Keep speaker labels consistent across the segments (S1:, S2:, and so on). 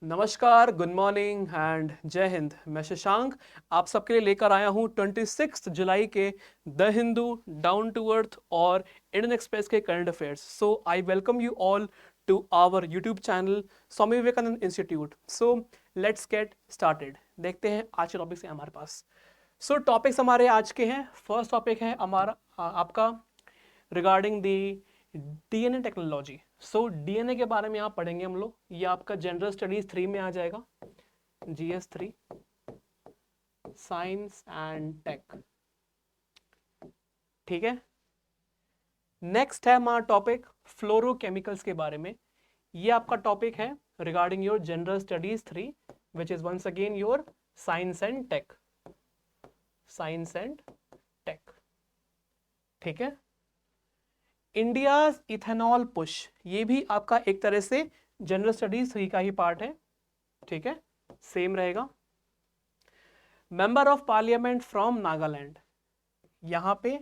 S1: नमस्कार, good morning and जय हिंद। मैं शशांक आप सबके लिए लेकर आया हूँ 26 जुलाई के the Hindu, down to earth और इंडियन एक्सप्रेस के current affairs. So I welcome you all to our YouTube channel Swami Vivekananda institute. So let's get started. देखते हैं आज के टॉपिक्स हैं हमारे पास। सो टॉपिक्स हमारे आज के हैं। फर्स्ट टॉपिक है हमारा आपका regarding the DNA technology. So DNA के बारे में आप पढ़ेंगे हम लोग। ये आपका जनरल स्टडीज 3 में आ जाएगा, जीएस 3 साइंस एंड टेक। ठीक है। नेक्स्ट है हमारा टॉपिक फ्लोरोकेमिकल्स के बारे में। ये आपका टॉपिक है regarding your general studies 3 which is once again your science and tech. Science and tech. ठीक है। इंडियाज इथेनॉल पुश, ये भी आपका एक तरह से जनरल स्टडीज 3 का ही पार्ट है। ठीक है, सेम रहेगा। Member of parliament from Nagaland, यहां पे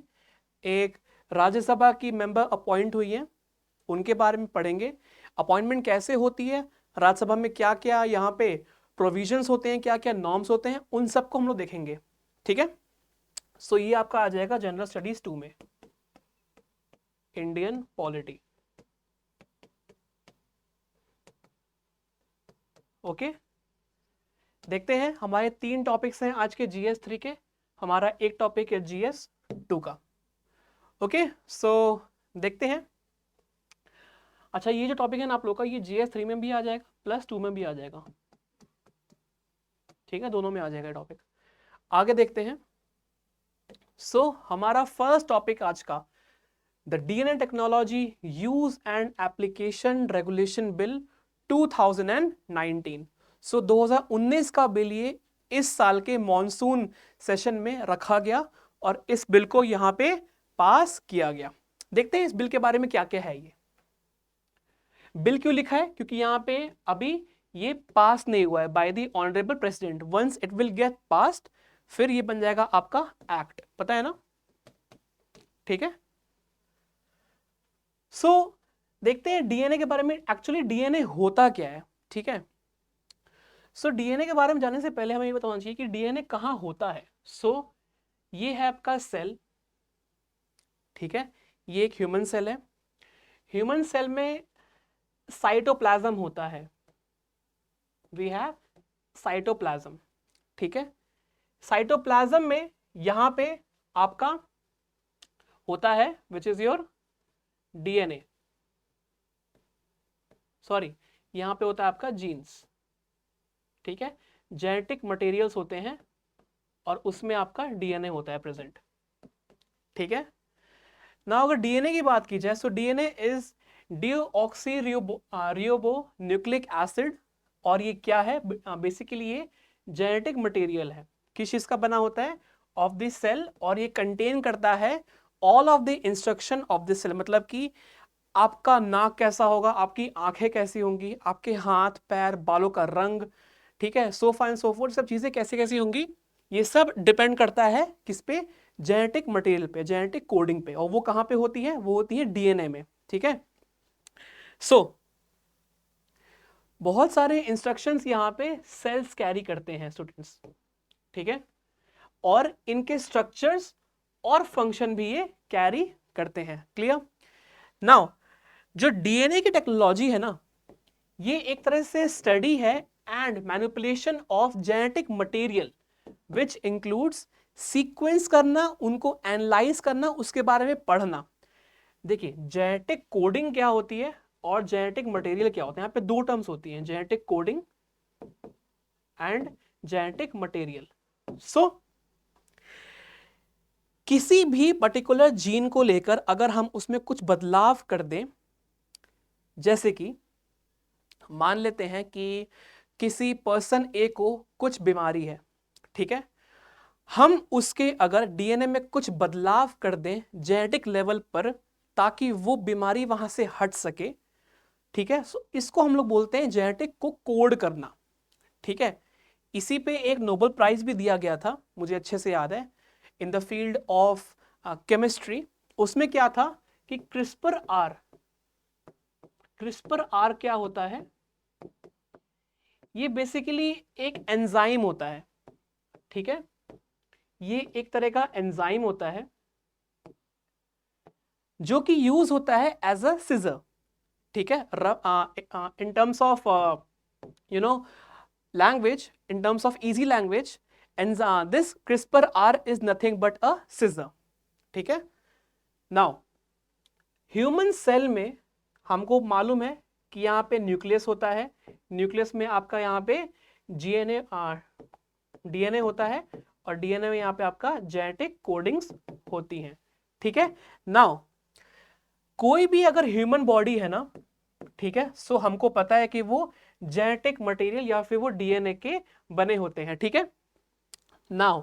S1: एक राज्यसभा की मेंबर अपॉइंट हुई है, उनके बारे में पढ़ेंगे। अपॉइंटमेंट कैसे होती है, राज्यसभा में क्या क्या यहाँ पे प्रोविजंस होते हैं, क्या क्या नॉर्म्स होते हैं, उन सबको हम लोग देखेंगे। ठीक है। सो ये आपका आ जाएगा जनरल स्टडीज 2 में, इंडियन पॉलिटी। ओके। देखते हैं, हमारे 3 टॉपिक्स हैं आज के जीएस 3 के। हमारा एक टॉपिक है जीएस 2 का। ओके, सो देखते हैं। अच्छा, ये जो टॉपिक है ना आप लोग का, ये जीएस 3 में भी आ जाएगा प्लस 2 में भी आ जाएगा। ठीक है, दोनों में आ जाएगा टॉपिक। आगे देखते हैं। सो हमारा फर्स्ट टॉपिक आज का, the DNA technology use and application regulation bill 2019। सो 2019 का बिल ये इस साल के मॉनसून सेशन में रखा गया और इस बिल को यहां पे पास किया गया। देखते हैं इस बिल के बारे में क्या क्या है। ये बिल क्यों लिखा है, क्योंकि यहां पे अभी ये पास नहीं हुआ है by the honourable president. Once it will get passed फिर ये बन जाएगा आपका एक्ट, पता है ना। ठीक है। सो देखते हैं डीएनए के बारे में। एक्चुअली डीएनए होता क्या है। ठीक है। सो डीएनए के बारे में जानने से पहले हमें ये बताना चाहिए कि डीएनए कहाँ होता है। सो ये है आपका सेल। ठीक है, ये एक ह्यूमन सेल है। ह्यूमन सेल में साइटोप्लाज्म होता है। We have cytoplasm. ठीक है। साइटोप्लाज्म में यहां पे आपका होता है which is your DNA. Sorry, यहां पे होता है आपका जीन्स। ठीक है, जेनेटिक मटेरियल्स होते हैं और उसमें आपका डीएनए होता है प्रेजेंट। ठीक है ना। अगर डीएनए की बात की जाए, so DNA is deoxy ribo nucleic acid. और ये क्या है, बेसिकली ये जेनेटिक मटेरियल है। किस चीज का बना होता है, ऑफ द सेल। और ये कंटेन करता है all of the instruction of the cell. मतलब कि आपका नाक कैसा होगा, आपकी आंखें कैसी होंगी, आपके हाथ पैर बालों का रंग, ठीक है, सोफा एंड सोफोर्ट, सब चीजें कैसी कैसी होंगी, ये सब डिपेंड करता है किस पे, जेनेटिक मटेरियल पे, जेनेटिक कोडिंग पे। और वो कहां पे होती है, वो होती है डीएनए में। ठीक है। सो बहुत सारे इंस्ट्रक्शंस यहां पे सेल्स कैरी करते हैं स्टूडेंट्स। ठीक है। और इनके स्ट्रक्चर्स और फंक्शन भी ये कैरी करते हैं। क्लियर। नाउ जो डीएनए की टेक्नोलॉजी है ना, ये एक तरह से स्टडी है and manipulation of genetic material which includes sequence करना, उनको एनालाइज करना, उसके बारे में पढ़ना। देखिए, जेनेटिक कोडिंग क्या होती है और जेनेटिक मटेरियल क्या होता है। यहाँ पे 2 टर्म्स होती हैं, genetic coding and genetic material. So किसी भी पर्टिकुलर जीन को लेकर अगर हम उसमें कुछ बदलाव कर दें, जैसे कि मान लेते हैं कि किसी पर्सन ए को कुछ बीमारी है। ठीक है, हम उसके अगर डीएनए में कुछ बदलाव कर दें जेनेटिक लेवल पर ताकि वो बीमारी वहां से हट सके। ठीक है, सो इसको हम लोग बोलते हैं जेनेटिक को कोड करना। ठीक है, इसी पे एक नोबेल प्राइज भी दिया गया था, मुझे अच्छे से याद है, in the field of chemistry. उसमें क्या था कि क्रिस्पर आर क्या होता है, ये बेसिकली एक एंजाइम होता है, ठीक है, ये एक तरह का एंजाइम होता है जो कि यूज होता है एज अ सिजर, ठीक है, in terms of you know language, in terms of easy language, and this CRISPR are is nothing but a scissor, ठीक है। नाउ ह्यूमन सेल में हमको मालूम है कि यहाँ पे न्यूक्लियस होता है, न्यूक्लियस में आपका यहाँ पे जीएनए डीएनए होता है, और डीएनए में यहाँ पे आपका जेनेटिक कोडिंग्स होती हैं, ठीक है। नाउ कोई भी अगर ह्यूमन बॉडी है ना, ठीक है, सो हमको पता है कि वो जेनेटिक मटेरियल या फिर वो डीएनए के बने होते हैं, ठीक है। नाउ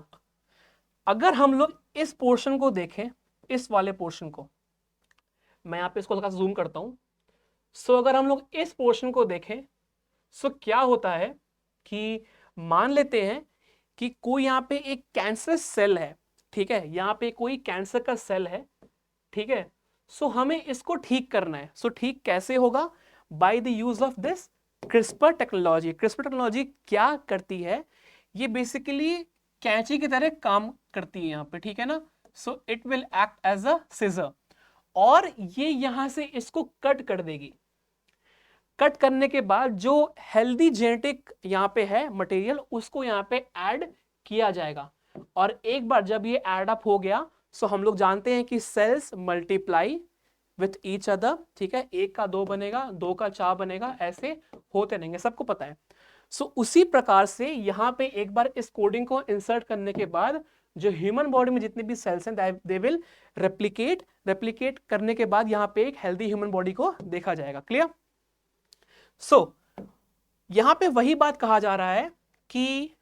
S1: अगर हम लोग इस पोर्शन को देखें, इस वाले पोर्शन को, मैं यहाँ पे इसको थोड़ा जूम करता हूं। सो अगर हम लोग इस पोर्शन को देखें, सो क्या होता है कि मान लेते हैं कि कोई यहाँ पे एक कैंसर सेल है, ठीक है, यहाँ पे कोई कैंसर का सेल है, ठीक है। सो हमें इसको ठीक करना है। सो ठीक कैसे होगा? By the use of this CRISPR technology. CRISPR technology क्या करती है? ये बेसिकली कैंची की तरह काम करती है यहाँ पे, ठीक है ना। So it will act as a scissor, और ये यहां से इसको कट कर देगी। कट करने के बाद जो हेल्दी जेनेटिक यहाँ पे है मटेरियल, उसको यहाँ पे ऐड किया जाएगा, और एक बार जब ये ऐड अप हो गया, सो हम लोग जानते हैं कि cells multiply with each other, ठीक है, एक का दो बनेगा, दो का चार बनेगा, ऐसे होते रहेंगे, सबको पता है। सो उसी प्रकार से यहाँ पे एक बार इस कोडिंग को इंसर्ट करने के बाद जो ह्यूमन बॉडी में जितने भी सेल्स हैं दे विल रेप्लिकेट करने के बाद यहाँ पे एक हेल्दी ह्यूमन बॉडी को देखा जाएगा। क्लियर? सो यहां पे वही बात कहा जा रहा है कि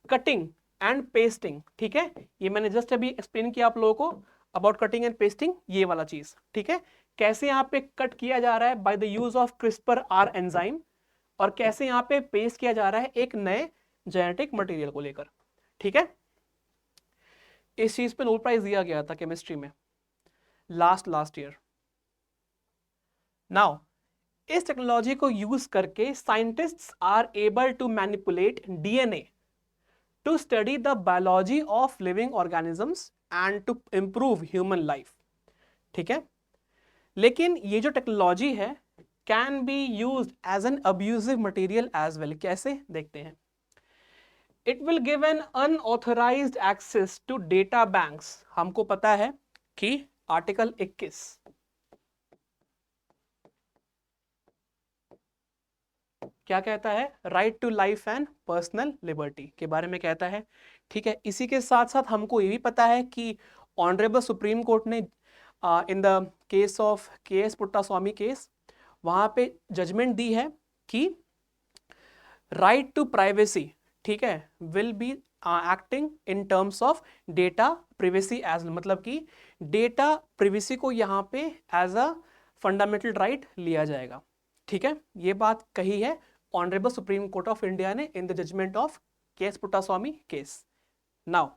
S1: कटिंग एंड पेस्टिंग, ठीक है, ये मैंने जस्ट अभी एक्सप्लेन किया आप लोगों को अबाउट कटिंग एंड पेस्टिंग, ये वाला चीज, ठीक है, कैसे यहां पे कट किया जा रहा है by the use of CRISPR R enzyme, और कैसे यहां पे पेस्ट किया जा रहा है एक नए जेनेटिक मटेरियल को लेकर, ठीक है। इस चीज पे नोबेल प्राइज दिया गया था केमिस्ट्री में लास्ट ईयर। नाउ इस टेक्नोलॉजी को यूज करके scientists are able to manipulate DNA to study the biology of living organisms and to improve human life, ठीक है। लेकिन ये जो टेक्नोलॉजी है can be used as an abusive material as well. कैसे? देखते हैं। It will give an unauthorised access to data banks. हमको पता है कि आर्टिकल 21 क्या कहता है? Right to life and personal liberty के बारे में कहता है, ठीक है। इसी के साथ साथ हमको ये भी पता है कि ऑनरेबल सुप्रीम कोर्ट ने in the case of K S. Puttaswamy case, वहां पे जजमेंट दी है कि राइट टू प्राइवेसी, ठीक है, will be acting in terms of data privacy as, मतलब कि डेटा प्रिवेसी को यहाँ पे एज अ फंडामेंटल राइट लिया जाएगा, ठीक है। ये बात कही है honourable supreme court of India ने in the judgement of K S. Puttaswamy case. Now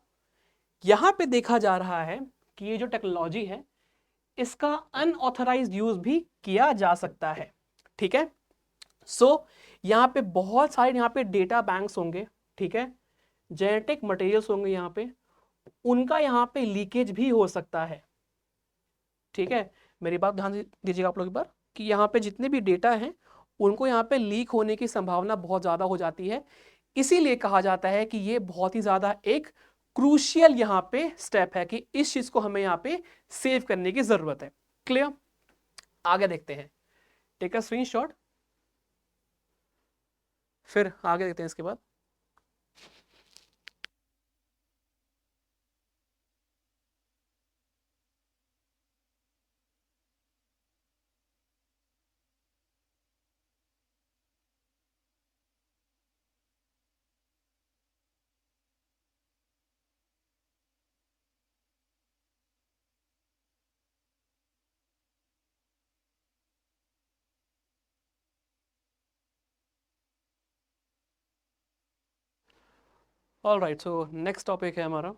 S1: यहां पे देखा जा रहा है कि ये जो टेक्नोलॉजी है इसका अनऑथराइज्ड यूज भी किया जा सकता है, ठीक है। सो यहाँ पे बहुत सारे यहाँ पे डेटा बैंक्स होंगे, ठीक है, जेनेटिक मटेरियल्स होंगे यहाँ पे, उनका यहाँ पे लीकेज भी हो सकता है, ठीक है। मेरी बात ध्यान दीजिएगा आप लोग एक बार कि यहाँ पे जितने भी डेटा हैं उनको यहाँ पे लीक होने की संभावना बहुत ज़्यादा हो जाती है। इसीलिए कहा जाता है कि ये बहुत ही ज़्यादा एक क्रूशियल यहाँ पे स्टेप है कि इस चीज़ को हमें यहाँ पे सेव करने की ज़रूरत है। क्लियर? आगे देखते हैं, टेक अ स्क्रीनशॉट, फिर आगे देखते हैं इसके बाद। All right, so next topic है हमारा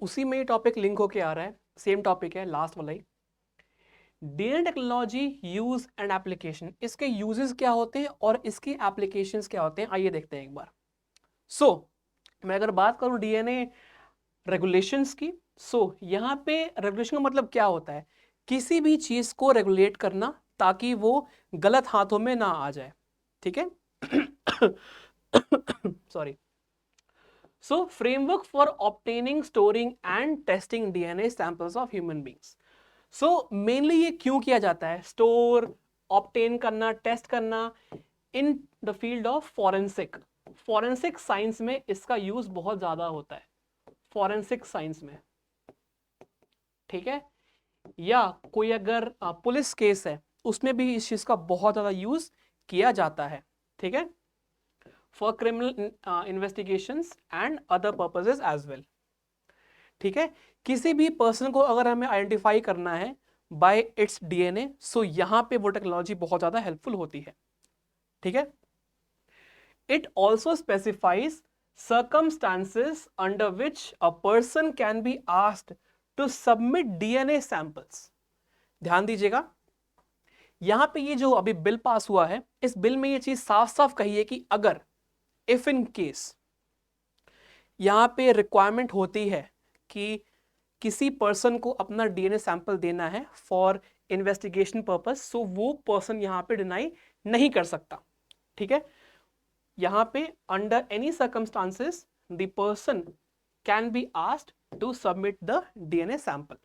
S1: उसी में टॉपिक लिंक होके आ रहा है, सेम टॉपिक है, लास्ट वाला ही। DNA technology use and application, इसके यूजेस क्या होते हैं और इसके एप्लीकेशंस क्या होते हैं, आइए देखते हैं एक बार। मैं अगर बात करूं डीएनए रेगुलेशंस की, यहाँ पे रेगुलेशन का मतलब क्या होता है, किसी भी चीज को रेगुलेट करना ताकि वो गलत हाथों में ना आ जाए, ठीक है। Sorry. Framework for obtaining, storing and testing DNA samples of human beings. Mainly ये क्यों किया जाता है, स्टोर, ऑब्टेन करना, टेस्ट करना, in the field of forensic science में इसका यूज बहुत ज्यादा होता है, फॉरेंसिक साइंस में, ठीक है। या कोई अगर पुलिस केस है उसमें भी इस चीज का बहुत ज्यादा यूज किया जाता है, ठीक है, for criminal investigations and other purposes as well, ठीक है। किसी भी पर्सन को अगर हमें आइडेंटिफाई करना है बाय इट्स डीएनए, यहां पे वो टेक्नोलॉजी बहुत ज्यादा हेल्पफुल होती है, ठीक है। It also specifies circumstances under which a person can be asked to submit DNA samples। ध्यान दीजिएगा, यहां पे ये जो अभी बिल पास हुआ है, इस बिल में ये चीज साफ साफ कही है कि अगर इफ इन केस यहां पे रिक्वायरमेंट होती है कि किसी पर्सन को अपना डीएनए सैंपल देना है फॉर इन्वेस्टिगेशन पर्पस, सो वो पर्सन यहां पे डिनाई नहीं कर सकता, ठीक है। यहां पे under any circumstances the person can be asked to submit the DNA sample,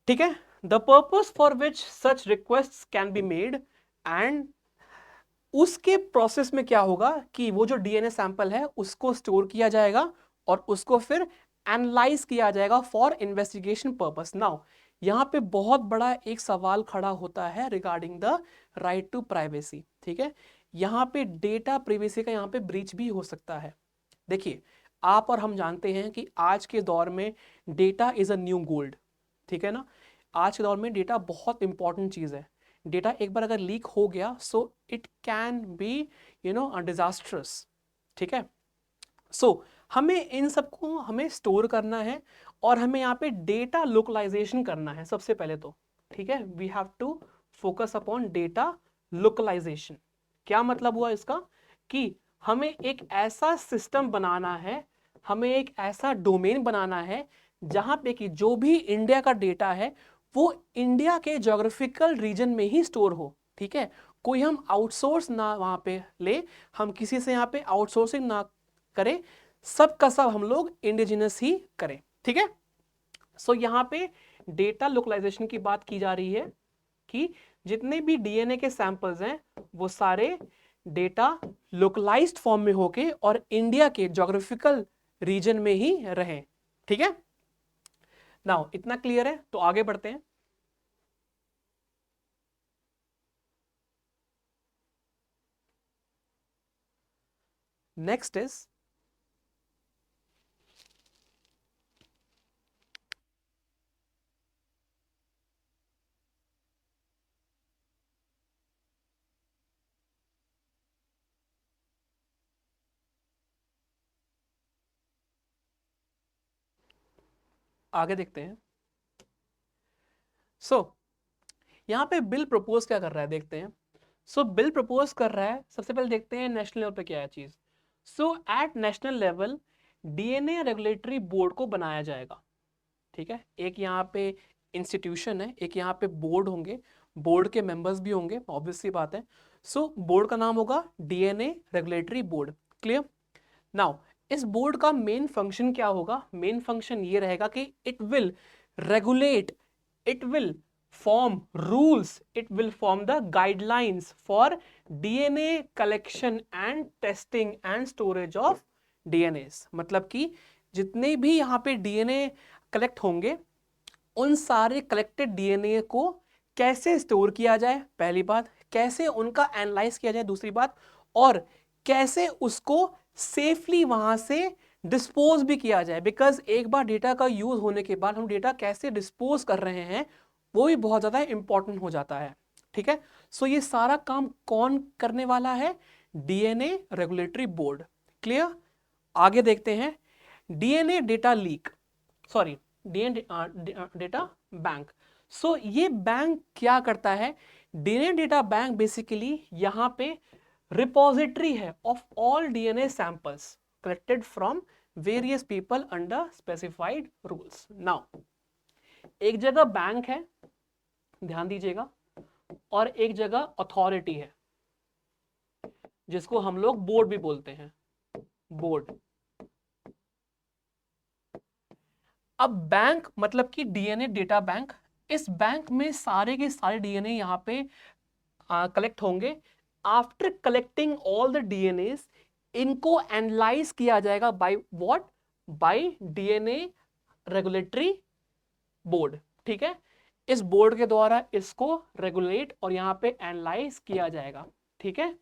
S1: ठीक है। The purpose for which such request can be made, and उसके प्रोसेस में क्या होगा कि वो जो डीएनए सैंपल है उसको स्टोर किया जाएगा और उसको फिर एनालाइज किया जाएगा फॉर इन्वेस्टिगेशन पर्पस। नाउ यहां पे बहुत बड़ा एक सवाल खड़ा होता है regarding the right to privacy, ठीक है। यहां पे डेटा प्राइवेसी का यहां पे ब्रीच भी हो सकता है। देखिए, आप और हम जानते हैं कि आज के दौर में data is a new gold, ठीक है ना। आज के दौर में डेटा बहुत इंपॉर्टेंट चीज है। डेटा एक बार अगर लीक हो गया सो इट कैन बी डिजास्ट्रस, ठीक है। हमें इन सबको हमें स्टोर करना है और हमें यहाँ पे डेटा लोकलाइजेशन करना है सबसे पहले तो, ठीक है। We have to focus upon data localisation. क्या मतलब हुआ इसका कि हमें एक ऐसा सिस्टम बनाना है, हमें एक ऐसा डोमेन बनाना है जहां पे कि जो भी इंडिया का डेटा है वो इंडिया के ज्योग्राफिकल रीजन में ही स्टोर हो, ठीक है। कोई हम आउटसोर्स ना वहां पे ले, हम किसी से यहाँ पे आउटसोर्सिंग ना करें, सब का सब हम लोग इंडिजिनस ही करें, ठीक है। यहां पे डेटा लोकलाइजेशन की बात की जा रही है कि जितने भी डीएनए के सैंपल्स हैं वो सारे डेटा लोकलाइज्ड फॉर्म में होके और इंडिया के ज्योग्राफिकल रीजन में ही रहें, ठीक है। नाउ इतना क्लियर है तो आगे बढ़ते हैं। नेक्स्ट इज आगे देखते हैं। यहां पे बिल प्रपोज क्या कर रहा है देखते हैं। बिल प्रपोज कर रहा है, सबसे पहले देखते हैं नेशनल लेवल पे क्या है चीज। At national level DNA regulatory board को बनाया जाएगा, ठीक है। एक यहाँ पे इंस्टीट्यूशन है, एक यहाँ पे बोर्ड होंगे, बोर्ड के मेंबर्स भी होंगे, ऑब्वियस सी बात है। बोर्ड का नाम होगा DNA regulatory board, clear. Now इस बोर्ड का मेन फंक्शन क्या होगा, मेन फंक्शन ये रहेगा कि it will regulate, it will form rules, it will form the guidelines for DNA collection and testing and storage of DNAs। मतलब कि जितने भी यहाँ पे डीएनए कलेक्ट होंगे उन सारे कलेक्टेड डीएनए को कैसे स्टोर किया जाए, पहली बात, कैसे उनका एनालाइज किया जाए, दूसरी बात, और कैसे उसको सेफली वहां से डिस्पोज भी किया जाए। बिकॉज एक बार डेटा का यूज होने के बाद हम डेटा कैसे डिस्पोज कर रहे हैं वो भी बहुत ज्यादा इंपॉर्टेंट हो जाता है, ठीक है। ये सारा काम कौन करने वाला है, डीएनए रेगुलेटरी बोर्ड, क्लियर। आगे देखते हैं DNA data leak, sorry DNA data bank. So ये बैंक क्या करता है, डीएनए डेटा बैंक बेसिकली यहाँ पे रिपोजिटरी है of all DNA samples collected from various people under specified rules. Now एक जगह बैंक है, ध्यान दीजिएगा, और एक जगह अथॉरिटी है जिसको हम लोग बोर्ड भी बोलते हैं, बोर्ड। अब बैंक मतलब कि डीएनए डेटा बैंक, इस बैंक में सारे के सारे डीएनए यहाँ पे कलेक्ट होंगे। After collecting all the DNA, इनको एनालाइज किया जाएगा by what, bye DNA regulatory board. ठीक है, इस बोर्ड के द्वारा इसको रेगुलेट और यहाँ पे एनालाइज किया जाएगा। ठीक है,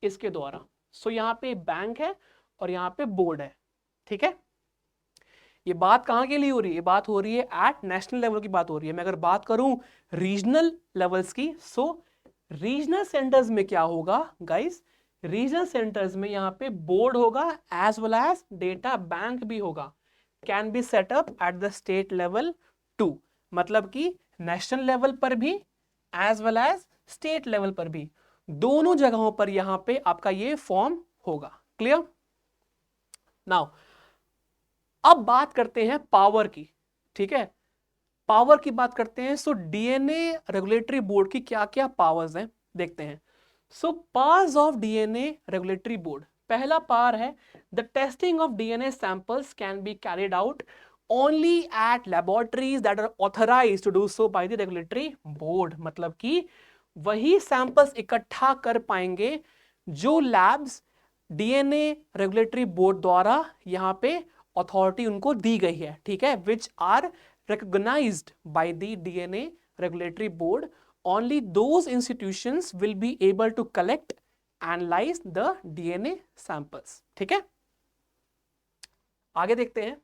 S1: इसके द्वारा। सो यहाँ पे बैंक है और यहाँ पे बोर्ड है। ठीक है, ये बात कहाँ के लिए हो रही है, ये बात हो रही है एट नेशनल लेवल की बात हो रही है। मैं अगर बात करूं रीजनल लेवल्स की, सो रीजनल सेंटर्स में क्या होगा गाइस, रीजनल सेंटर्स में यहाँ पे बोर्ड होगा as well as data bank भी होगा, can be set up at the state level too, मतलब कि नेशनल लेवल पर भी as well as state level पर भी, दोनों जगहों पर यहाँ पे आपका ये फॉर्म होगा। क्लियर? नाउ अब बात करते हैं पावर की। ठीक है, पावर की बात करते हैं। सो डीएनए रेगुलेटरी बोर्ड की क्या क्या पावर्स हैं देखते हैं। So powers of DNA regulatory board, पहला पावर है the testing of DNA samples can be carried out only at laboratories that are authorised to do so by the regulatory board, मतलब कि वही सैंपल्स इकट्ठा कर पाएंगे जो लैब्स डीएनए रेगुलेटरी बोर्ड द्वारा यहाँ पे अथॉरिटी उनको दी गई है। ठीक है, which are recognized by the DNA regulatory board. Only those institutions will be able to collect, analyze the DNA samples. ठीक है, आगे देखते हैं।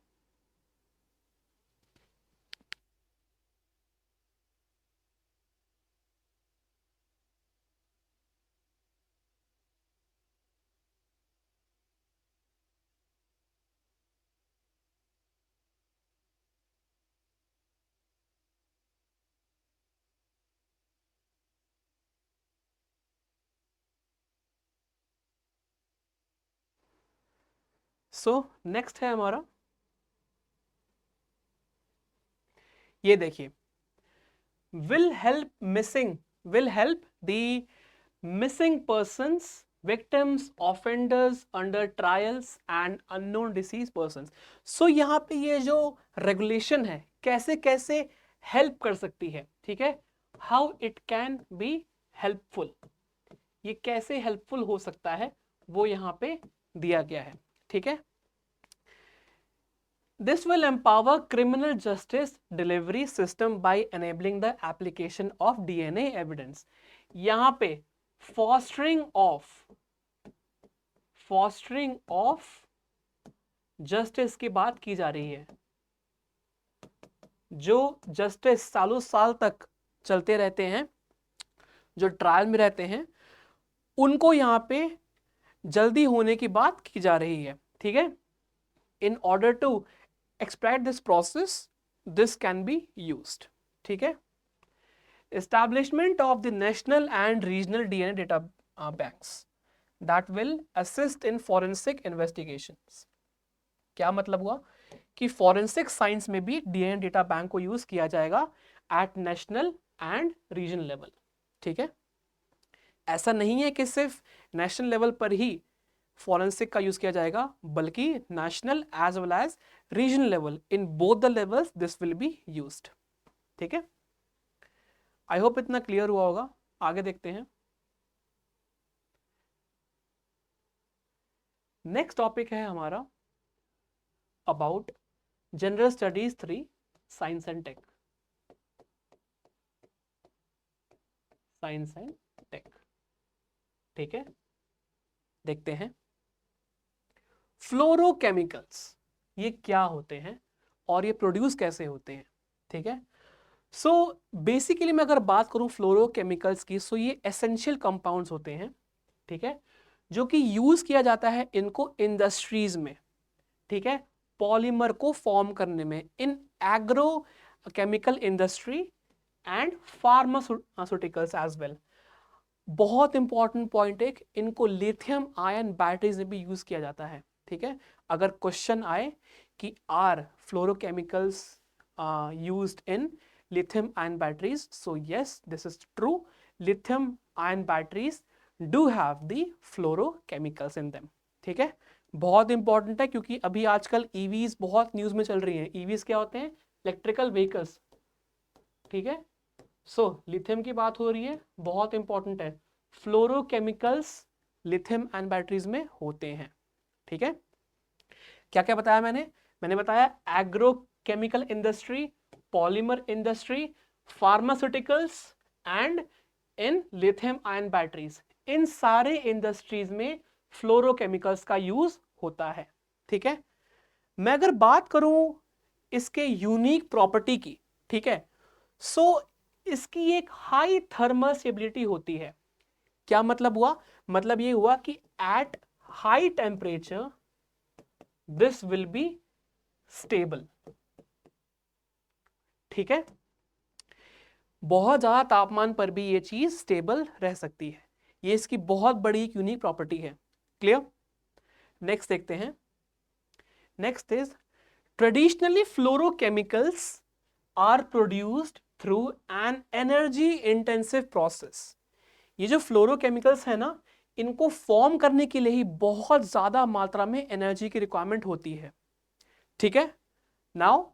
S1: सो नेक्स्ट है हमारा, ये देखिए, will help the missing persons, victims, offenders under trials and unknown deceased persons. So यहाँ पे ये जो रेगुलेशन है कैसे कैसे हेल्प कर सकती है, ठीक है, how it can be helpful, ये कैसे हेल्पफुल हो सकता है वो यहाँ पे दिया गया है। ठीक है, This will empower criminal justice delivery system by enabling the application of DNA evidence. यहाँ पे fostering of justice की बात की जा रही है। जो जस्टिस सालों साल तक चलते रहते हैं, जो ट्रायल में रहते हैं, उनको यहाँ पे जल्दी होने की बात की जा रही है। ठीक है, in order to expedite this process, this can be used. ठीक है, establishment of the national and regional DNA data banks that will assist in forensic investigations. क्या मतलब हुआ कि forensic science में भी DNA data bank को यूज किया जाएगा at national and regional level. ठीक है, ऐसा नहीं है कि सिर्फ नेशनल लेवल पर ही फॉरेंसिक का यूज किया जाएगा, बल्कि national as well as regional level, in both the levels this will be used. ठीक है, आई होप इतना क्लियर हुआ होगा। आगे देखते हैं। नेक्स्ट टॉपिक है हमारा about general studies 3 science and tech. Science and tech, ठीक है, देखते हैं फ्लोरोकेमिकल्स ये क्या होते हैं और ये प्रोड्यूस कैसे होते हैं। ठीक है, सो बेसिकली मैं अगर बात करूं फ्लोरोकेमिकल्स की, सो ये एसेंशियल कंपाउंड्स होते हैं। ठीक है, जो कि यूज किया जाता है इनको इंडस्ट्रीज में। ठीक है, पॉलीमर को फॉर्म करने में, in agro chemical industry and pharmaceuticals as well. बहुत इंपॉर्टेंट पॉइंट एक, इनको लिथियम आयन बैटरीज में भी यूज किया जाता है। ठीक है, अगर क्वेश्चन आए कि are fluorochemicals used in lithium ion batteries, so yes, this is true, lithium ion batteries do have the fluorochemicals in them। ठीक है, बहुत इंपॉर्टेंट है क्योंकि अभी आजकल EVs बहुत न्यूज में चल रही हैं। EVs क्या होते हैं? Electrical vehicles. ठीक है, सो लिथियम की बात हो रही है, बहुत इंपॉर्टेंट है, फ्लोरोकेमिकल्स लिथियम आयन बैटरीज में होते हैं। ठीक है, क्या क्या बताया मैंने बताया agrochemical industry, polymer industry, pharmaceuticals and in lithium ion batteries, इन सारे इंडस्ट्रीज में फ्लोरोकेमिकल्स का यूज होता है। ठीक है, मैं अगर बात करूं इसके यूनिक प्रॉपर्टी की, ठीक है, सो इसकी एक हाई थर्मल स्टेबिलिटी होती है। क्या मतलब हुआ? मतलब ये हुआ कि at high temperature this will be stable. ठीक है, बहुत ज्यादा तापमान पर भी ये चीज स्टेबल रह सकती है। ये इसकी बहुत बड़ी यूनिक प्रॉपर्टी है। क्लियर? नेक्स्ट देखते हैं। Next is traditionally fluorochemicals are produced through an energy intensive process. ये जो फ्लोरोकेमिकल्स है ना, इनको फॉर्म करने के लिए ही बहुत ज्यादा मात्रा में एनर्जी की रिक्वायरमेंट होती है। ठीक है, now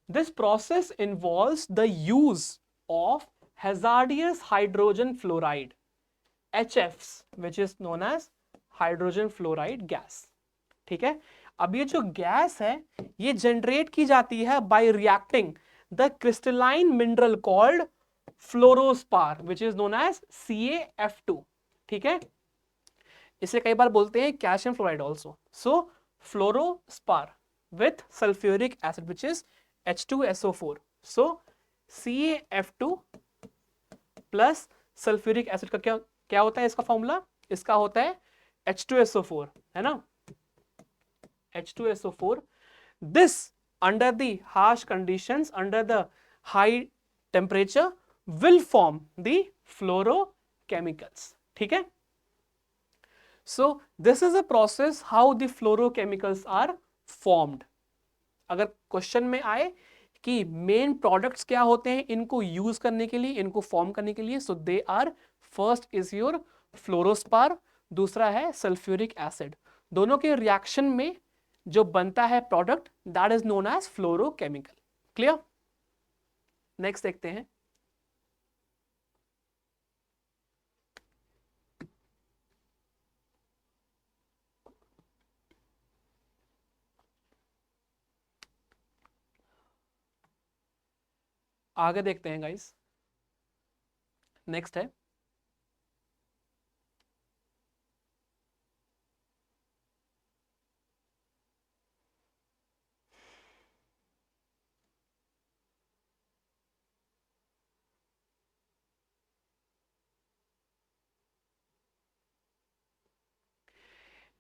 S1: this process involves the use of hazardous hydrogen fluoride, HFs, which is known as hydrogen fluoride gas। ठीक है, अब ये जो गैस है ये जनरेट की जाती है by reacting the crystalline mineral called fluorospar, which is known as CaF2। ठीक है, इसे कई बार बोलते हैं calcium fluoride also. So fluorospar with sulfuric acid which is H2SO4। so CaF2 plus sulphuric acid का क्या क्या होता है इसका फॉर्मूला? इसका होता है H2SO4, है ना, H2SO4। this under the harsh conditions, under the high temperature will form the fluorochemicals। ठीक है, so this is a process how the fluorochemicals are formed। अगर क्वेश्चन में आए कि मेन प्रोडक्ट्स क्या होते हैं इनको यूज करने के लिए, इनको फॉर्म करने के लिए, so they are, first is your fluorospar, दूसरा है सल्फ्यूरिक एसिड। दोनों के रिएक्शन में जो बनता है product that is known as fluorochemical. Clear? Next देखते हैं। आगे देखते हैं गाइस। नेक्स्ट है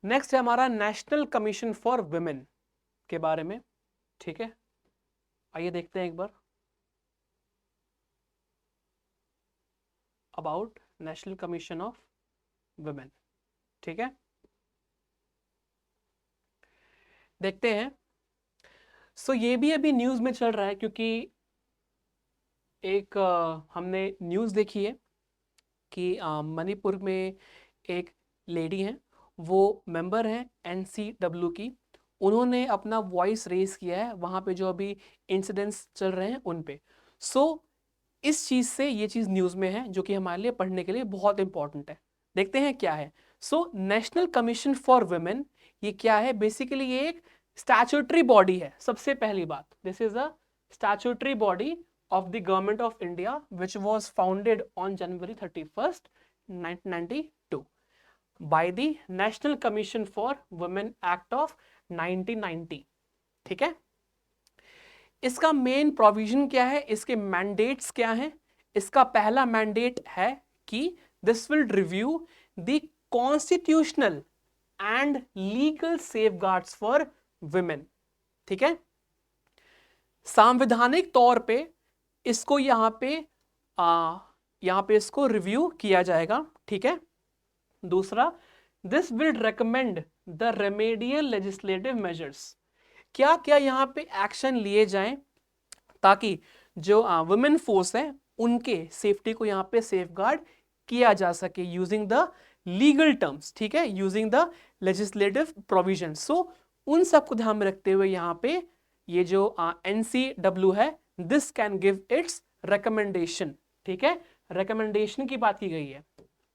S1: नेक्स्ट है हमारा नेशनल कमीशन फॉर वुमेन के बारे में। ठीक है, आइए देखते हैं एक बार about national commission of women. ठीक है, देखते हैं। सो ये भी अभी न्यूज में चल रहा है क्योंकि एक हमने न्यूज देखी है कि मणिपुर में एक लेडी हैं, वो मेंबर हैं NCW की, उन्होंने अपना वॉइस रेज किया है वहाँ पे जो अभी इंसिडेंट्स चल रहे हैं उन पे। सो इस चीज़ से ये चीज़ न्यूज़ में है जो कि हमारे लिए पढ़ने के लिए बहुत इंपॉर्टेंट है। देखते हैं क्या है। So national commission for women ये क्या है? बेसिकली ये एक स्टैट्यूटरी बॉडी है। सबसे पहली बात, this is a statutory body of the government of India which was founded on January 31st 1992 by the National Commission for Women Act of 1990। ठीक है, इसका मेन प्रोविजन क्या है, इसके मैंडेट्स क्या हैं? इसका पहला मैंडेट है कि this will review the constitutional and legal safeguards for women. ठीक है, संवैधानिक तौर पे इसको यहां पे यहाँ पे इसको रिव्यू किया जाएगा, ठीक है। दूसरा, this will recommend the remedial legislative measures, क्या क्या यहाँ पे एक्शन लिए जाएं ताकि जो वुमेन फोर्स है उनके सेफ्टी को यहाँ पे सेफगार्ड किया जा सके यूजिंग द लीगल टर्म्स, ठीक है, यूजिंग द लेजिस्लेटिव प्रोविजन। सो उन सब को ध्यान में रखते हुए यहाँ पे ये जो NCW है, this can give its recommendation, ठीक है, रिकमेंडेशन की बात की गई है,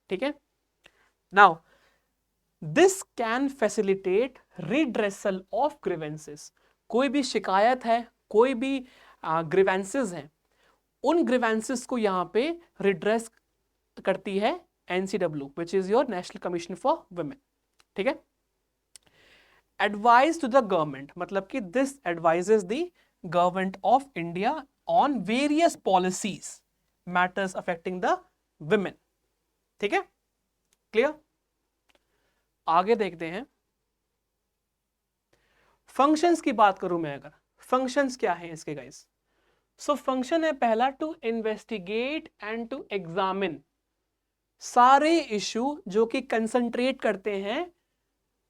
S1: ठीक है। Now this can facilitate redressal of grievances, कोई भी शिकायत है, कोई भी ग्रीवेंसेस हैं, उन ग्रीवेंसेस को यहाँ पे रिड्रेस करती है NCW, which is your national commission for women, ठीक है। एडवाइस टू द गवर्नमेंट, मतलब कि this advises the government of India on various policies matters affecting the women, ठीक है, क्लियर। आगे देखते हैं फंक्शंस की बात करूं मैं, अगर फंक्शंस क्या है इसके गाइस। सो फंक्शन है पहला, to investigate and to examine सारे इशू जो कि कंसंट्रेट करते हैं,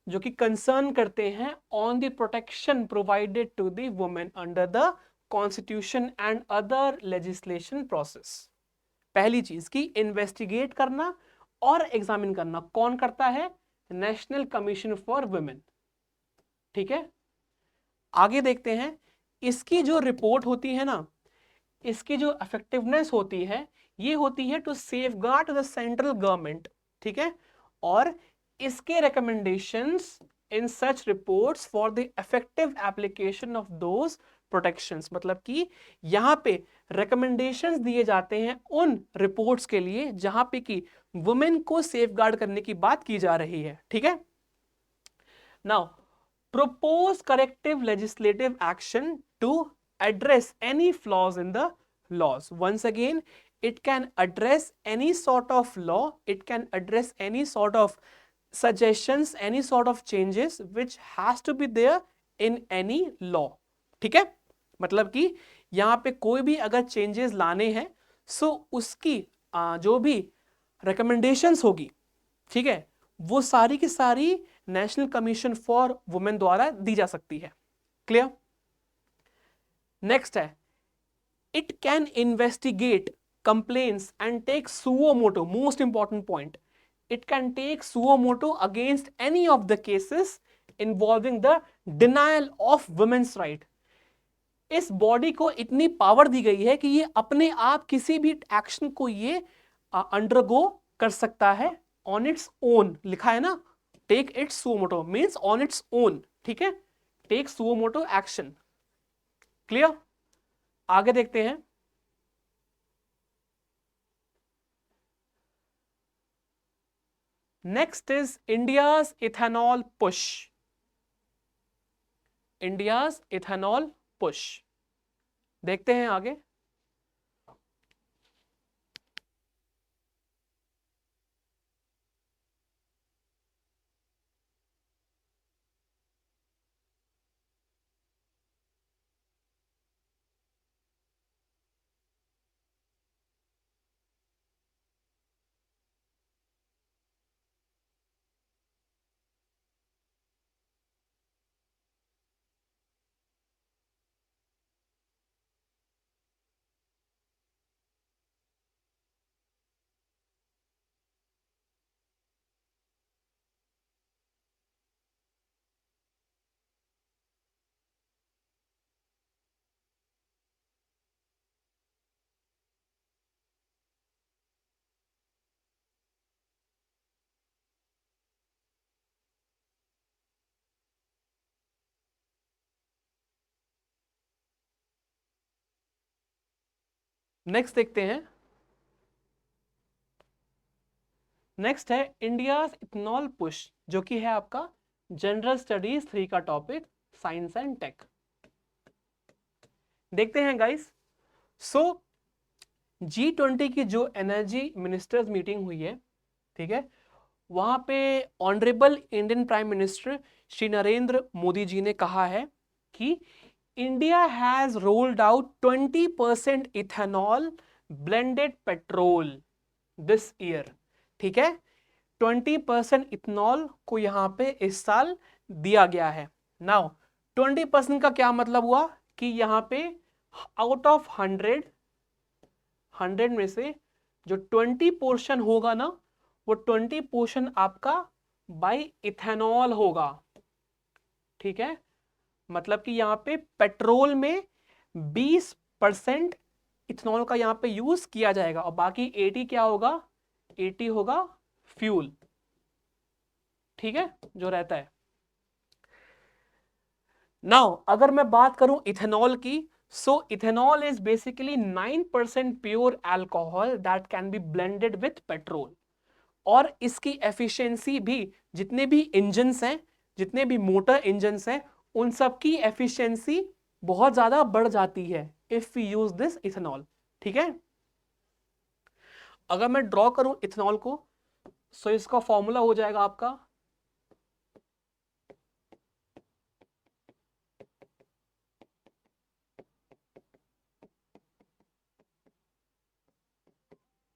S1: जो कि कंसर्न करते हैं on the protection provided to the women under the constitution and other legislation process. पहली चीज की इन्वेस्टिगेट करना और एग्जामिन करना कौन करता है? नेशनल कमीशन फॉर वुमेन, ठीक है। आगे देखते हैं, इसकी जो रिपोर्ट होती है ना, इसकी जो इफेक्टिवनेस होती है, ये होती है to safeguard the central government, ठीक है, और इसके recommendations in such reports for the effective application of those protections, मतलब कि यहां पे रिकमेंडेशंस दिए जाते हैं उन रिपोर्ट्स के लिए जहां पे कि वुमेन को सेफगार्ड करने की बात की जा रही है, ठीक है। Now propose corrective legislative action to address any flaws in the laws. Once again, it can address any sort of law, it can address any sort of suggestions, any sort of changes which has to be there in any law, ठीक है। मतलब कि यहाँ पे कोई भी अगर changes लाने हैं, सो उसकी जो भी recommendations होगी, ठीक है, वो सारी की सारी नेशनल कमीशन फॉर वुमेन द्वारा दी जा सकती है, क्लियर। नेक्स्ट है, it can investigate complaints and take suo motu, most important point, it can take suo motu against any of the cases involving the denial of women's right. इस body को इतनी power दी गई है कि ये अपने आप किसी भी एक्शन को ये अंडरगो कर सकता है ऑन इट्स ओन, लिखा है ना, take its suo means on its own, ठीक है, टेक सुओ एक्शन, क्लियर। आगे देखते हैं, next is India's ethanol push, India's ethanol push, देखते हैं आगे। नेक्स्ट देखते हैं, नेक्स्ट है इंडियाज इथेनॉल पुश, जो कि है आपका जनरल स्टडीज 3 का टॉपिक, साइंस एंड टेक। देखते हैं गाइस, सो G20 की जो एनर्जी मिनिस्टर्स मीटिंग हुई है, ठीक है, वहां पे honourable Indian prime minister Shri Narendra Modi ji ने कहा है कि India has rolled out 20% ethanol blended petrol this year, ठीक है। 20% इथेनॉल को यहां पे इस साल दिया गया है। नाउ 20% का क्या मतलब हुआ कि यहां पे आउट ऑफ 100 में से जो 20 पोर्शन होगा ना, वो 20 पोर्शन आपका बाय इथेनॉल होगा, ठीक है। मतलब कि यहां पे पेट्रोल में 20% इथेनॉल का यहां पे यूज किया जाएगा और बाकी 80 क्या होगा, 80 होगा फ्यूल, ठीक है, जो रहता है। नाउ अगर मैं बात करूं इथेनॉल की, so ethanol is basically 9% pure alcohol that can be blended with petrol. और इसकी एफिशिएंसी भी, जितने भी इंजन्स हैं, जितने भी मोटर इंजन्स हैं, उन सब की एफिशिएंसी बहुत ज्यादा बढ़ जाती है if we use this ethanol, ठीक है। अगर मैं ड्रॉ करूं इथेनॉल को, सो इसका फॉर्मूला हो जाएगा आपका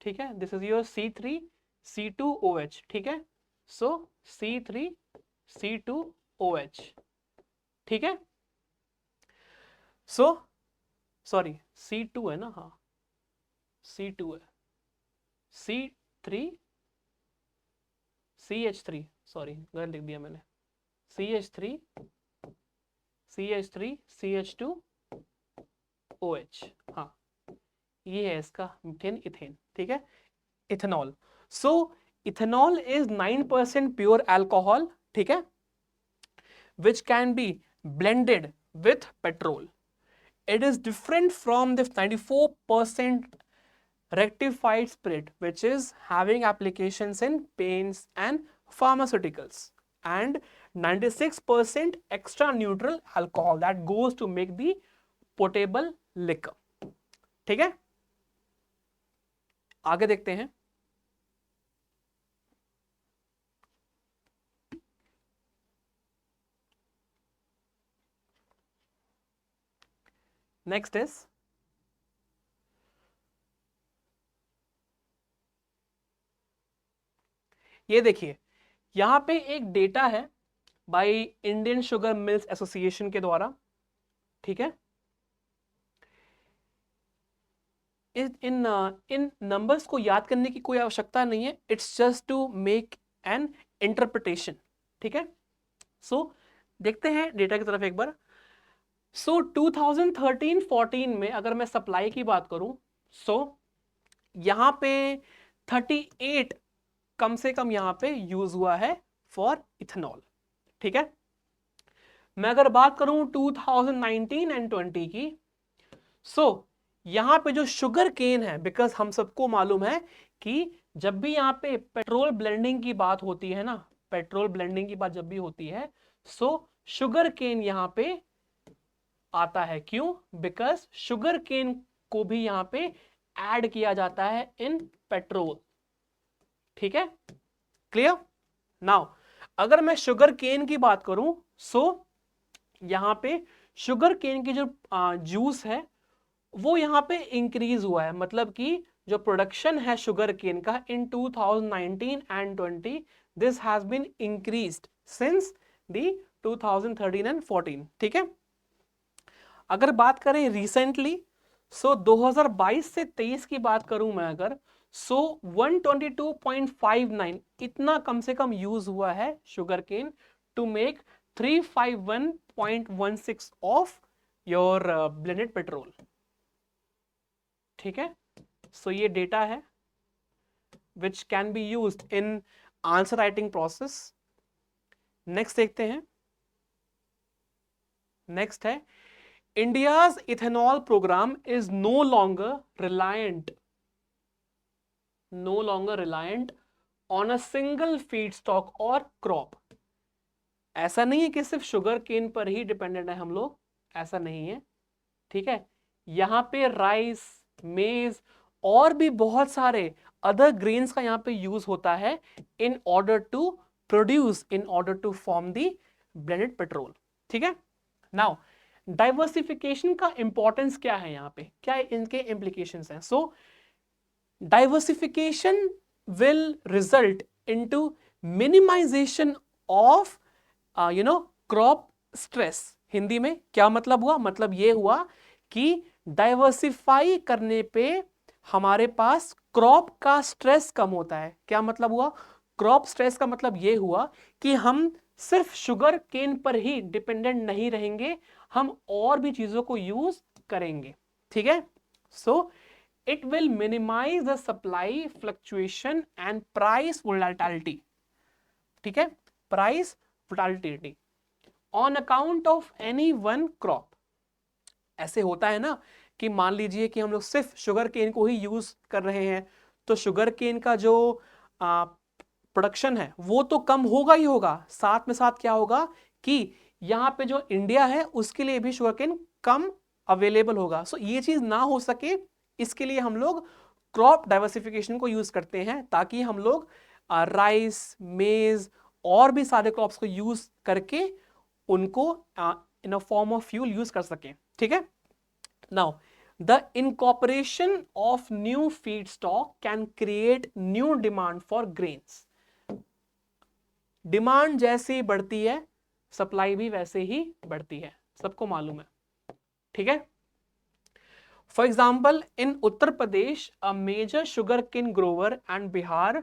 S1: ठीक है, दिस इज योर C3C2OH, ठीक है। सो C3C2OH, ठीक है। सो सॉरी C2 है ना, हाँ C2 है, CH3 सॉरी गलत लिख दिया मैंने, CH3CH2OH, हाँ ये है इसका मीथेन इथेन, ठीक है, ethanol. So ethanol is 9% pure alcohol, ठीक है, which can be blended with petrol. It is different from the 94% rectified spirit, which is having applications in paints and pharmaceuticals, and 96% extra neutral alcohol that goes to make the potable liquor, ठीक है। आगे देखते हैं। Next is ये देखिए, यहां पे एक डेटा है by Indian sugar mills association के द्वारा, ठीक है। इन नंबर्स को याद करने की कोई आवश्यकता नहीं है, it's just to make an interpretation, ठीक है। सो देखते हैं डेटा की तरफ एक बार। सो 2013-14 में अगर मैं सप्लाई की बात करूं, सो यहां पे 38 कम से कम यहां पे यूज हुआ है फॉर इथेनॉल, ठीक है। मैं अगर बात करूं 2019 एंड 20 की, सो यहां पे जो शुगर केन है, बिकॉज हम सबको मालूम है कि जब भी यहां पे पेट्रोल ब्लेंडिंग की बात होती है ना, पेट्रोल ब्लेंडिंग की बात जब भी होती है, सो शुगर केन यहां पे आता है। क्यों? बिकॉज शुगर केन को भी यहां पे ऐड किया जाता है इन पेट्रोल, ठीक है, क्लियर। नाउ अगर मैं शुगर केन की बात करूं, सो यहां पे शुगर केन की जो जूस है वो यहां पे इंक्रीज हुआ है, मतलब कि जो प्रोडक्शन है शुगर केन का in 2019 and 20, this has been increased since the 2013 and 14, ठीक है। अगर बात करें रिसेंटली, सो 2022 से 23 की बात करूं मैं अगर, सो 122.59 इतना कम से कम यूज हुआ है sugarcane to make 351.16 of your blended petrol, ठीक है। सो ये डेटा है which can be used in answer writing process. Next देखते हैं। नेक्स्ट है, India's ethanol programme is no longer reliant on a single feedstock और crop. ऐसा नहीं है कि सिर्फ शुगर केन पर ही डिपेंडेंट है हम लोग, ऐसा नहीं है, ठीक है। यहां पे राइस, मेज और भी बहुत सारे अदर ग्रेन्स का यहां पे यूज होता है in order to form the blended petrol, ठीक है। नाउ डाइवर्सिफिकेशन का इंपॉर्टेंस क्या है, यहां पे क्या इनके इंप्लीकेशंस हैं। So diversification will result into minimization of crop stress. Hindi में क्या मतलब हुआ? मतलब ये हुआ कि डाइवर्सिफाई करने पे हमारे पास क्रॉप का स्ट्रेस कम होता है. क्या मतलब हुआ? क्रॉप स्ट्रेस का मतलब ये हुआ कि हम सिर्फ शुगर केन पर ही डिपेंडेंट नहीं रहेंगे, हम और भी चीजों को यूज करेंगे. ठीक है. सो it will minimize the supply fluctuation and price volatility. ठीक है. price volatility on account of any one crop. ऐसे होता है ना कि मान लीजिए कि हम लोग सिर्फ शुगर केन को ही यूज कर रहे हैं, तो शुगर केन का जो प्रोडक्शन है वो तो कम होगा ही होगा, साथ में साथ क्या होगा कि यहाँ पे जो इंडिया है उसके लिए भी शुगर केन कम अवेलेबल होगा. सो ये चीज ना हो सके, इसके लिए हम लोग क्रॉप डाइवर्सिफिकेशन को यूज करते हैं, ताकि हम लोग राइस, मेज और भी सारे क्रॉप्स को यूज करके उनको in a form of fuel use कर सकें. ठीक है. Now the incorporation of new feed stock can create new demand for grains. Demand जैसे बढ़ती है सप्लाई भी वैसे ही बढ़ती है, सबको मालूम है. ठीक है. For example, in Uttar Pradesh, a major sugarcane grower and Bihar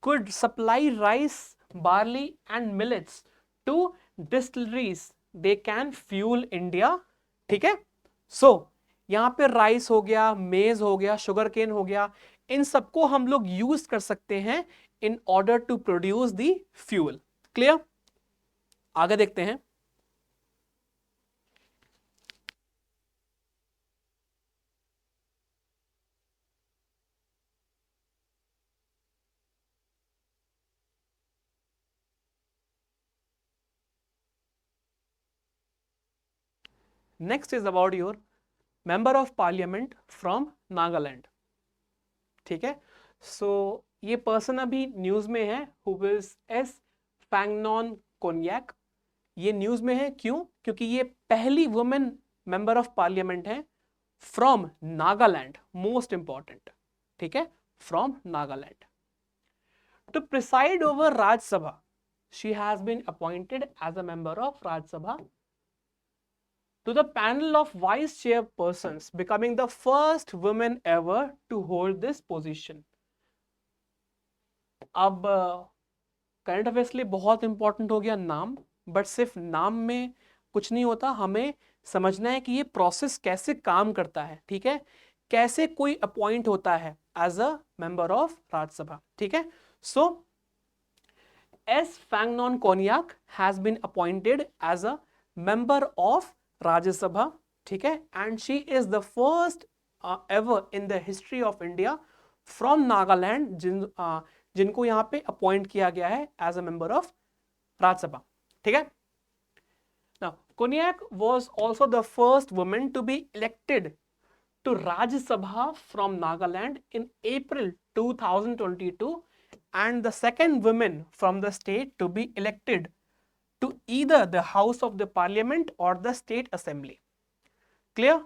S1: could supply rice, barley and millets to distilleries. They can fuel India. ठीक है. So यहाँ पे राइस हो गया, मेज हो गया, शुगर केन हो गया, इन सबको हम लोग यूज कर सकते हैं in order to produce the fuel. Clear. आगे देखते हैं. Next is about your member of parliament from Nagaland. ठीक है. सो ये पर्सन अभी न्यूज में है, who is S Phangnon Konyak. ये न्यूज में है क्यों? क्योंकि ये पहली वुमेन मेंबर ऑफ पार्लियामेंट है फ्रॉम नागालैंड. Most important. ठीक है. From Nagaland. To preside over Rajya Sabha, she has been appointed as a member of Rajya Sabha to the panel of vice chairpersons, becoming the first woman ever to hold this position. अब current affairs के लिए बहुत important हो गया नाम, but सिर्फ नाम में कुछ नहीं होता, हमें समझना है कि ये प्रोसेस कैसे काम करता है. ठीक है. कैसे कोई अपॉइंट होता है as a member of Rajya Sabha. ठीक है. So S Phangnon Konyak has been appointed as a member of Rajya Sabha. ठीक है. And she is the first ever in the history of India from Nagaland जिनको यहां पे अपॉइंट किया गया है as a member of Rajya Sabha. ठीक है. Now Konyak was also the first woman to be elected to Rajya Sabha from Nagaland in April 2022 and the second woman from the state to be elected to either the house of the parliament or the state assembly. Clear?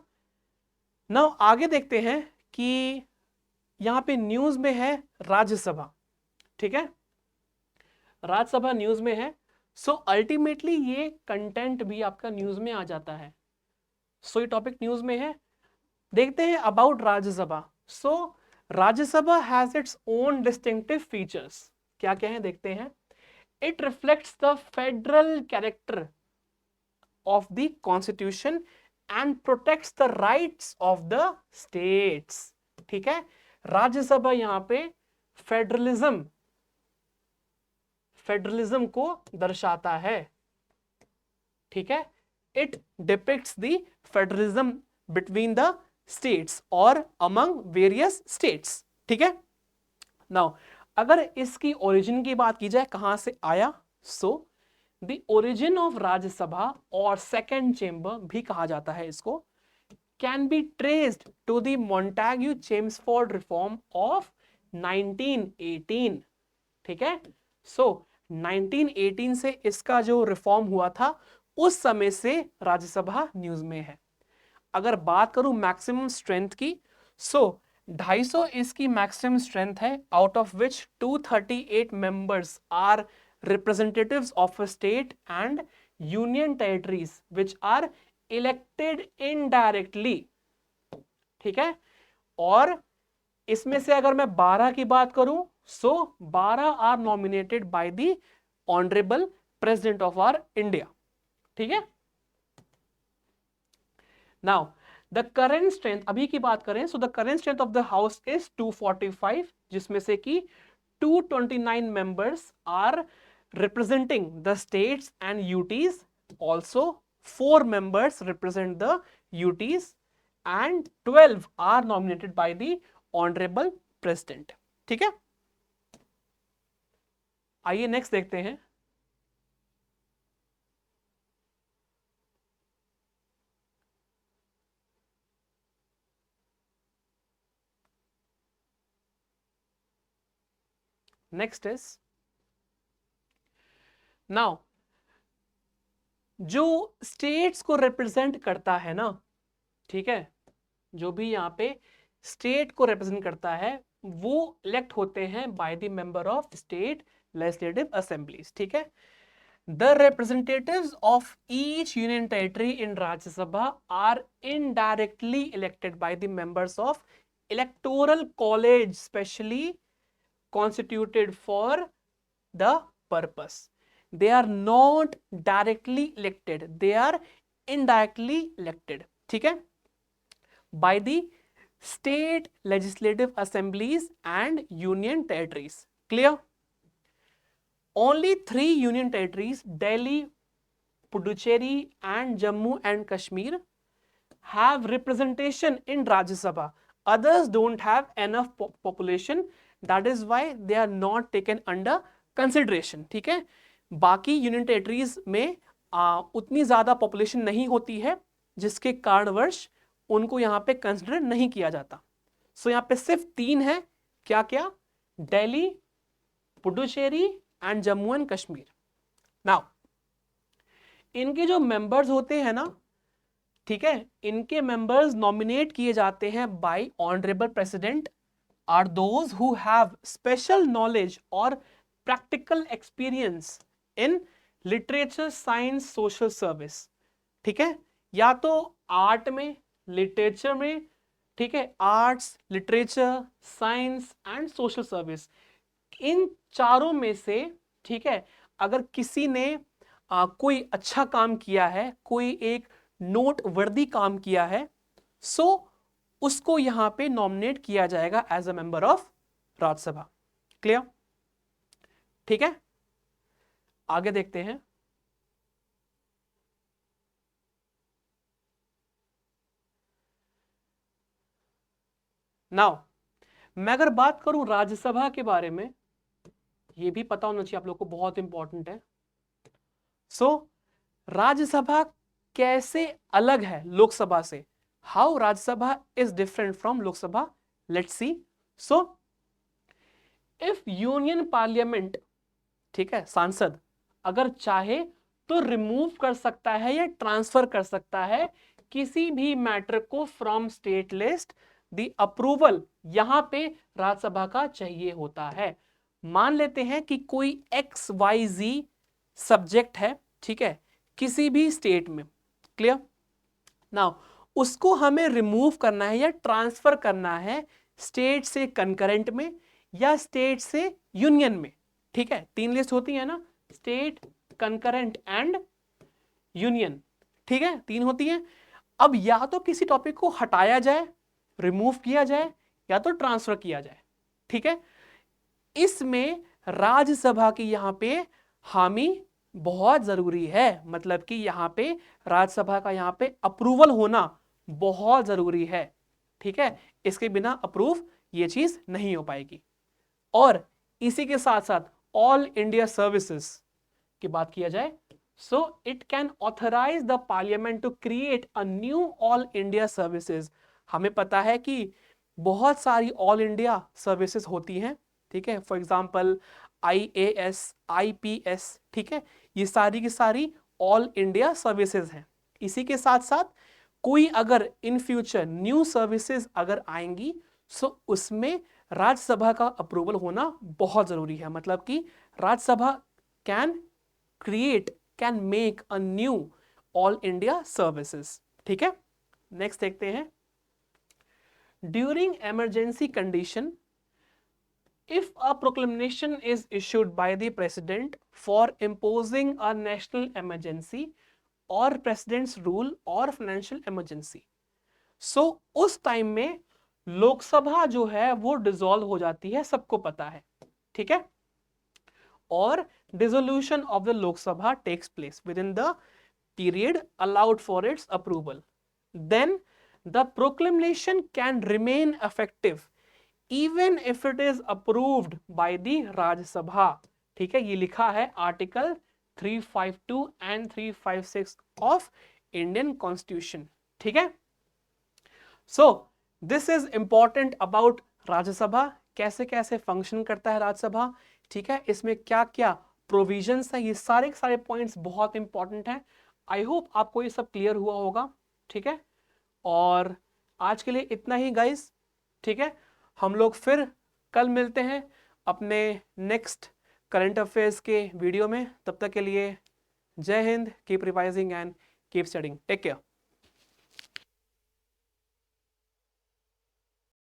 S1: Now आगे देखते हैं कि यहां पे news में है राज्यसभा. ठीक है. राज्यसभा न्यूज में है. सो अल्टीमेटली ये कंटेंट भी आपका न्यूज में आ जाता है. सो ये टॉपिक न्यूज में है. देखते हैं about Rajya Sabha. So Rajya Sabha has its own distinctive features. क्या क्या है देखते हैं. It reflects the federal character of the constitution and protects the rights of the states. ठीक है. राज्यसभा यहां पे फेडरलिज्म को दर्शाता है. ठीक है. It depicts the federalism between the states or among various states. ठीक है. Now अगर इसकी ओरिजिन की बात की जाए कहां से आया, so the origin of Rajya Sabha और सेकेंड चेंबर भी कहा जाता है इसको, can be traced to the Montagu Chelmsford reform of 1918. ठीक है. सो 1918 से इसका जो रिफॉर्म हुआ था उस समय से राज्यसभा न्यूज में है. अगर बात करूं मैक्सिमम स्ट्रेंथ की, सो 250 इसकी मैक्सिमम स्ट्रेंथ है, out of which 238 members are representatives of a state and union territories which are elected indirectly. ठीक है, और इसमें से अगर मैं 12 की बात करूं, so 12 are nominated by the honourable president of our India. ठीक है, नाउ द करेंट स्ट्रेंथ अभी की बात करें, so the current strength of the house is 245, जिसमें से कि 229 members are representing the states and UTs, also 4 members represent the UTs and 12 are nominated by the honorable president। ठीक है, आइए नेक्स्ट देखते हैं। नेक्स्ट इज नाउ, जो states को रिप्रेजेंट करता है ना, ठीक है, जो भी यहाँ पे स्टेट को रिप्रेजेंट करता है वो इलेक्ट होते हैं by the member of state legislative assemblies. ठीक है, the representatives of each union territory in Rajya Sabha are indirectly elected by the members of electoral college specially constituted for the purpose। They are not directly elected, they are indirectly elected। ठीक है, by the state legislative assemblies and union territories। clear? Only 3 union territories, Delhi, Puducherry and Jammu and Kashmir, have representation in Rajya Sabha। Others don't have enough population, that is why they are not taken under consideration। ठीक है, बाकी union territories में उतनी ज्यादा population नहीं होती है, जिसके कारणवश उनको यहाँ पे कंसिडर नहीं किया जाता। सो यहाँ पे सिर्फ 3 है, क्या क्या, Delhi, Puducherry and Jammu and Kashmir. Now इनके जो मेंबर्स होते हैं ना, ठीक है, इनके मेंबर्स नॉमिनेट किए जाते हैं bye honourable president, are those who have special knowledge or practical experience in literature, science, social service। ठीक है, या तो आर्ट में, लिटरेचर में, ठीक है, arts, literature, science and social service, इन चारों में से, ठीक है, अगर किसी ने कोई अच्छा काम किया है, कोई एक नोटवर्दी काम किया है, सो उसको यहां पे नॉमिनेट किया जाएगा as a member of Rajya Sabha. Clear? ठीक है, आगे देखते हैं। नाउ मैं अगर बात करूं राज्यसभा के बारे में, ये भी पता होना चाहिए आप लोग को, बहुत इंपॉर्टेंट है। सो राज्यसभा कैसे अलग है लोकसभा से, how Rajya Sabha is different from Lok Sabha, let's see. So if union parliament, ठीक है, सांसद अगर चाहे तो रिमूव कर सकता है या ट्रांसफर कर सकता है किसी भी मैटर को from state list, the approval यहां पे राज्यसभा का चाहिए होता है। मान लेते हैं कि कोई XYZ सब्जेक्ट है, ठीक है, किसी भी स्टेट में। क्लियर? नाउ उसको हमें रिमूव करना है या ट्रांसफर करना है स्टेट से कंकरेंट में या स्टेट से यूनियन में। ठीक है, 3 लिस्ट होती है ना, स्टेट, कंकरेंट एंड यूनियन। ठीक है, 3 होती है। अब या तो किसी टॉपिक को हटाया जाए, रिमूव किया जाए, या तो ट्रांसफर किया जाए। ठीक है, इसमें राज्यसभा की यहां पे हामी बहुत जरूरी है, मतलब कि यहां पे राज्यसभा का यहां पे अप्रूवल होना बहुत जरूरी है। ठीक है, इसके बिना अप्रूव ये चीज नहीं हो पाएगी। और इसी के साथ साथ ऑल इंडिया सर्विसेज की बात किया जाए, so it can authorise the parliament to create a new all India services. हमें पता है कि बहुत सारी ऑल इंडिया सर्विसेज होती हैं, ठीक है, फॉर एग्जांपल IAS, IPS, ठीक है, ये सारी की सारी ऑल इंडिया सर्विसेज हैं। इसी के साथ साथ कोई अगर इन फ्यूचर न्यू सर्विसेज अगर आएंगी, सो उसमें राज्यसभा का अप्रूवल होना बहुत जरूरी है, मतलब कि Rajya Sabha can make a new all India services. ठीक है, नेक्स्ट देखते हैं। During emergency condition, if a proclamation is issued by the president for imposing a national emergency or president's rule or financial emergency, so उस time में लोकसभा जो है वो dissolve हो जाती है, सबको पता है। ठीक है, और dissolution of the Lok Sabha takes place within the period allowed for its approval, then the proclamation can remain effective even if it is approved by the Rajya Sabha। ठीक है, ये लिखा है article 352 and 356 of Indian constitution. ठीक है, so this is important about Rajya Sabha, कैसे कैसे function करता है राज्यसभा। ठीक है, इसमें क्या क्या प्रोविजंस है, ये सारे सारे पॉइंट्स बहुत इंपॉर्टेंट हैं। आई होप आपको ये सब क्लियर हुआ होगा। ठीक है, और आज के लिए इतना ही गाइस। ठीक है, हम लोग फिर कल मिलते हैं अपने नेक्स्ट करंट अफेयर्स के वीडियो में। तब तक के लिए जय हिंद, keep revising and keep studying, take care.